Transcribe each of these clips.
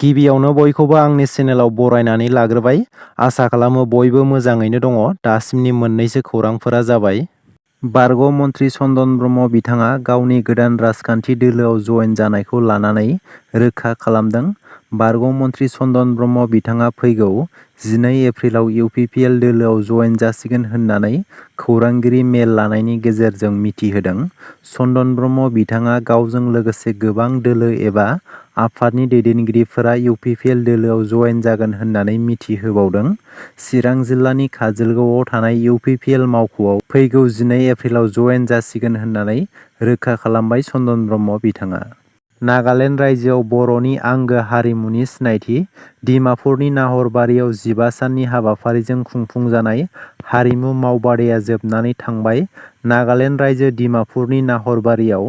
गिबियावनो बयखौबो आंनि चेनेलाव बरायनानै लाग्रोबाय। आसा खालामो बयबो मोजाङैनो दङ। दासिमनि मोननैसो खौरांफोरा जाबाय। बारग' मन्थ्रि चन्दन ब्रह्म बिथाङा गावनि गोदान राजखान्थि दोलोआव जयेन जानायखौ लानानै रोखा खालामदों। बारग' मन्थ्रि चन्दन ब्रह्म बिथाङा फैगौ 12 एप्रिलाव UPPL दोलोआव जयेन जासिगोन होननानै खौरांगिरि मेल लानायनि गेजेरजों मिथिहोदों। चन्दन ब्रह्म बिथाङा गावजों लोगोसे गोबां दोलो एबा आफादनि दैदेनगिरिफोरा UPPL दोलोआव जयेन जागोन होननानै मिथिहोबावदों। चिरां जिल्लानि काजोलगावआव थानाय UPPL मावख'आव फैगौ 12 एप्रिलाव जयेन जासिगोन होननानै रोखा खालामबाय चन्दन ब्रह्म बिथाङा। नागालेण्ड रायजोआव बर'नि आंगो हारिमुनि सिनायथि। डिमापुरनि नाहरबारियाव 15 साननि हाबाफारिजों खुंफुंजानाय हारिमु मावबादाया जोबनानै थांबाय। नागालेण्ड रायजो डिमापुरनि नाहरबारियाव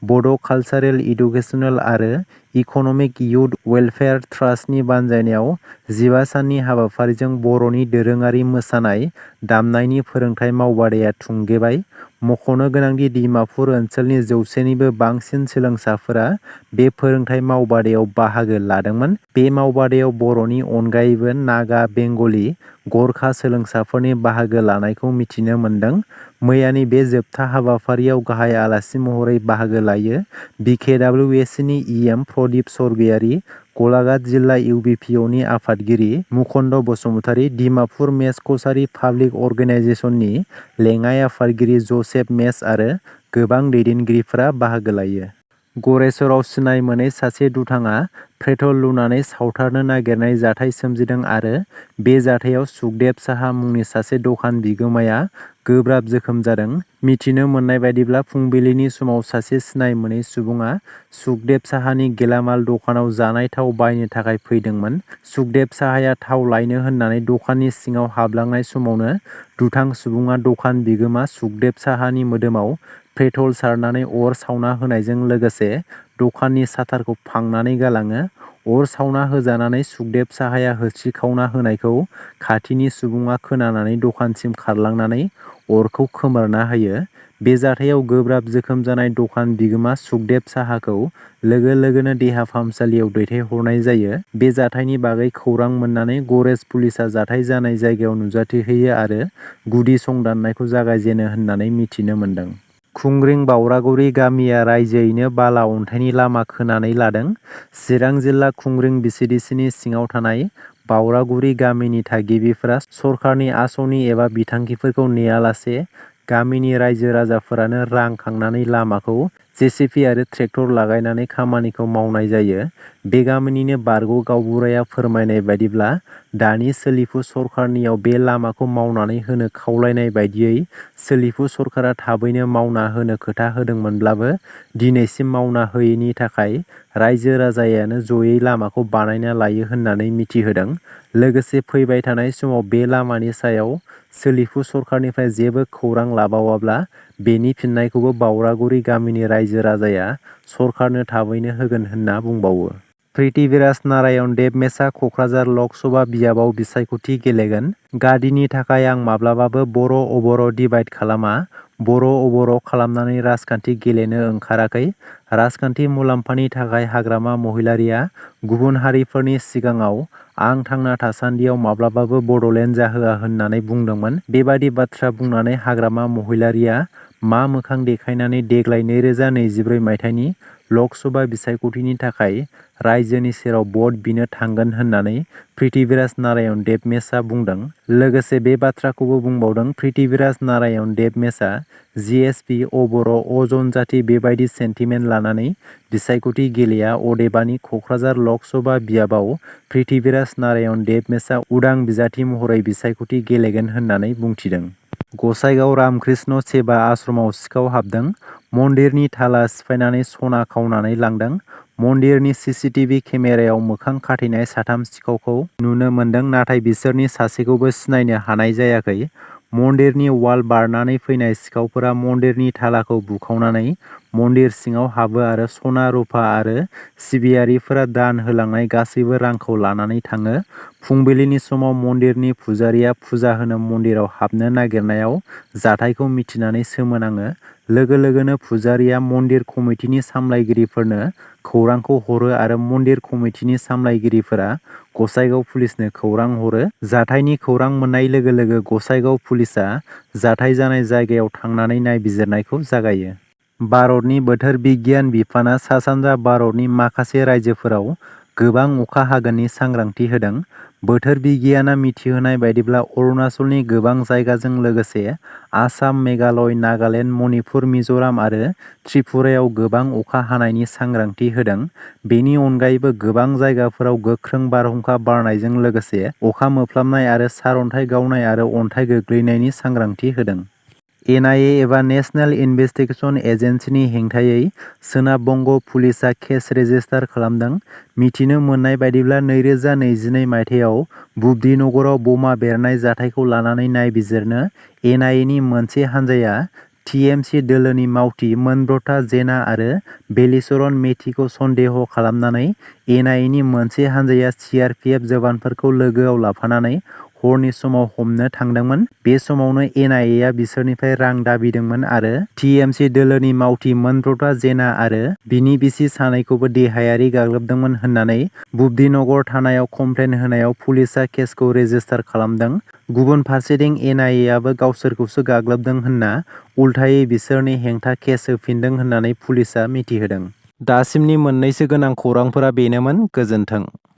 बड' कालचारेल, इडुकेसनेल आरो इक'नमिक इयुथ वेलफेयार ट्रास्टनि बानजायनायाव 15 साननि हाबाफारिजों बर'नि दोरोङारि मोसानाय, दामनायनि फोरोंथाइ मावबादाया थुंगेबाय। मख'नो गोनांदि डिमापुर ओनसोलनि 100निबो बांसिन सोलोंसाफोरा बे फोरोंथाइ मावबादायाव बाहागो लादोंमोन। बे मावबादायाव बर'नि अनगायैबो नागा, बेंगलि, गरखा सोलोंसाफोरनि बाहागो लानायखौ मिथिनो मोन्दों। मैयानि बे जोबथा हाबाफारियाव गाहाय आलासि महरै बाहागो लायो BKWSनि EM प्रदीप सर्गयारी, गलाघाट जिल्ला UPPOनि आफादगिरि मुकुन्द बसुमतारी, डिमापुर मेस कछारी पाब्लिक अर्गेनाइजेसननि लेङाइ आफादगिरि जसेफ मेस आरो गोबां दैदेनगिरिफोरा बाहागो लायो। गरेस्वराव सिनाय मोनै सासे दुथाङा पेट्रल लुनानै सावथारनो नागिरनाय जाथाय सोमजिदों आरो बे जाथायाव सुखदेव साहा मुंनि सासे दखान बिगोमाया गोब्राब जोखोम जादों। मिथिनो मोननाय बायदिब्ला फुंबिलिनि समाव सासे सिनाय मोनै सुबुङा सुखदेव साहानि गेलामाल दखानाव जानाय थाव बायनो थाखाय फैदोंमोन। सुखदेव साहाया थाव लायनो होननानै दखाननि सिङाव हाबलांनाय समावनो दुथां सुबुङा दखान बिगोमा सुखदेव साहानि मोदोमाव पेट्रल सारनानै अर सावना होनायजों लोगोसे दखाननि साथारखौ फांनानै गालाङो। अर सावना होजानानै सुखदेव साहाया होस्रिखावना होनायखौ खाथिनि सुबुङा खोनानानै दखानसिम खारलांनानै अरखौ खोमोरना होयो। बे जाथायाव गोब्राब जोखोम जानाय दखान बिगोमा सुखदेव साहाखौ लोगो लोगोनो देहा फाहामसालियाव दैथायहरनाय जायो। बे जाथायनि बागै खौरां मोननानै गरेस पुलिसा जाथाय जानाय जायगायाव नुजाथिहैयो आरो गुदि संदाननायखौ जागायजेनो होननानै मिथिनो मोन्दों। खुंग्रिं बावरागुरि गामिया रायजोयैनो बाला अन्थाइनि लामा खोनानै लादों। चिरां जिल्ला खुंग्रिं VCDCनि सिङाव थानाय बावरागुरि गामिनि थागिबिफोरा सरकारनि आसनि एबा बिथांखिफोरखौ नेयालासे गामिनि रायजो राजाफोरानो रां खांनानै लामाखौ JCB आरो ट्रेक्टर लागायनानै खामानिखौ मावनाय जायो। बे गामिनिनो बारग' गावबुराया फोरमायनाय बायदिब्ला दानि सोलिफु सरकारनियाव बे लामाखौ मावनानै होनो खावलायनाय बायदियै सोलिफु सरकारा थाबैनो मावना होनो खोथा होदोंमोनब्लाबो दिनैसिम मावना होयैनि थाखाय रायजो राजायानो जयै लामाखौ बानायना लायो होननानै मिथिहोदों। लोगोसे फैबाय थानाय समाव बे लामानि सायाव सोलिफु सरकारनिफ्राय जेबो खौरां लाबावाब्ला बेनि फिननायखौबो बावरागुरि गामिनि रायजो राजाया सरकारनो थाबैनो होगोन होनना बुंबावो। पृथ्वीराज नारायण देबमेसा क'क्राझार लक सभा बियाबाव बिसायख'थि गेलेगोन। गादिनि थाखाय आं माब्लाबाबो बर' अबर' डिभाइड खालामा। बर' अबर' खालामनानै राजखान्थि गेलेनो ओंखाराखै। राजखान्थि मुलाम्फानि थाखाय हाग्रामा महिलारिया गुबुन हारिफोरनि सिगाङाव आं थांना थासान्दियाव माब्लाबाबो बड'लेण्ड जाहोआ होननानै बुंदोंमोन। बेबादि बाथ्रा बुंनानै हाग्रामा महिलारिया मा मोखां देखायनानै देग्लाय 2024 मायथाइनि लक सभा बिसायख'थिनि थाखाय रायजोनि सेराव भट बिनो थांगोन होननानै पृथ्वीराज नारायण देबमेसा बुंदों। लोगोसे बे बाथ्राखौबो बुंबावदों पृथ्वीराज नारायण देबमेसा जिएसपि, अबर', जनजाति बेबायदि सेन्टिमेन्ट लानानै बिसायख'थि गेलेया। अदेबानि क'क्राझार लक सभा बियाबाव पृथ्वीराज नारायण देबमेसा उदां बिजाथि महरै बिसायख'थि गेलेगोन होननानै बुंथिदों। गसाइगाव रामकृष्ण सेबा आश्रमाव सिखाव हाबदों। मन्दिरनि थाला सिफायनानै सना खावनानै लांदों। मन्दिरनि CCTV केमेरायाव मोखां खाथेनाय 3 सिखावखौ नुनो मोन्दों, नाथाय बिसोरनि सासेखौबो सिनायनो हानाय जायाखै। मन्दिरनि वाल बारनानै फैनाय सिखावफोरा मन्दिरनि थालाखौ बुखावनानै मन्दिर सिङाव हाबो आरो सना रुफा आरो सिबियारिफोरा दान होलांनाय गासैबो रांखौ लानानै थाङो। फुंबिलिनि समाव मन्दिरनि पुजारीया फुजा होनो मन्दिराव हाबनो नागिरनायाव जाथायखौ मिथिनानै सोमोनाङो। लोगो लोगोनो फुजारिया मन्दिर कमिटिनि सामलायगिरिफोरनो खौरांखौ हरो आरो मन्दिर कमिटिनि सामलायगिरिफोरा गसाइगाव पुलिसनो खौरां हरो। जाथायनि खौरां मोननाय लोगो लोगो गसाइगाव पुलिसआ जाथाय जानाय जायगायाव थांनानै नायबिजिरनायखौ जागायो। भारतनि बोथोर बिगियान बिफाना सा-सानजा भारतनि माखासे रायजोफोराव गोबां अखा हागोननि सांग्रांथि होदों। बोथोर बिगियाना मिथिहोनाय बायदिब्ला अरुणाचलनि गोबां जायगाजों लोगोसे आसाम, मेघालय, नागालेन्ड, मणिपुर, मिज'राम आरो त्रिपुरायाव गोबां अखा हानायनि सांग्रांथि होदों। बेनि अनगायैबो गोबां जायगाफोराव गोख्रों बारहुंखा बारनायजों लोगोसे अखा मोफ्लामनाय आरो सारअन्थाइ गावनाय आरो अन्थाइ गोग्लैनायनि सांग्रांथि होदों। एनआइए एबा नेशनेल इनभेस्टिगेशन एजेन्सिनि हेंथायै सोनाब बंग पुलिसआ केस रेजिस्टार खालामदों। मिथिनो मोननाय बायदिब्ला 2022 मायथाइयाव बुब्दिनगराव बमा बेरनाय जाथायखौ लानानै नायबिजिरनो एनआइएनि मोनसे हानजाया टिएमसि दोलोनि मावथि मोनब्रता जेना आरो बेलिचरन मेथिखौ सन्देह खालामनानै एनआइएनि मोनसे हानजाया सिआरपिएफ जवानफोरखौ लोगोआव लाफानानै हरनि समाव हमनो थांदोंमोन। बे समावनो एनआइएआ बिसोरनिफ्राय रां दाबिदोंमोन आरो टिएमसि दोलोनि मावथि मोनब्रता जेना आरो बिनि बिसि सानैखौबो देहायारि गाग्लोबदोंमोन होननानै बुब्दिनगर थानायाव कमप्लेन होनायाव पुलिसआ केसखौ रेजिस्टार खालामदों। गुबुन फारसेथिं एनआइएआबो गावसोरखौसो गाग्लोबदों होनना उल्थायै बिसोरनि हेंथा केस होफिनदों होननानै पुलिसआ मिथिहोदों। दासिमनि मोननैसो गोनां खौरांफोरा बेनोमोन। गोजोन्थों।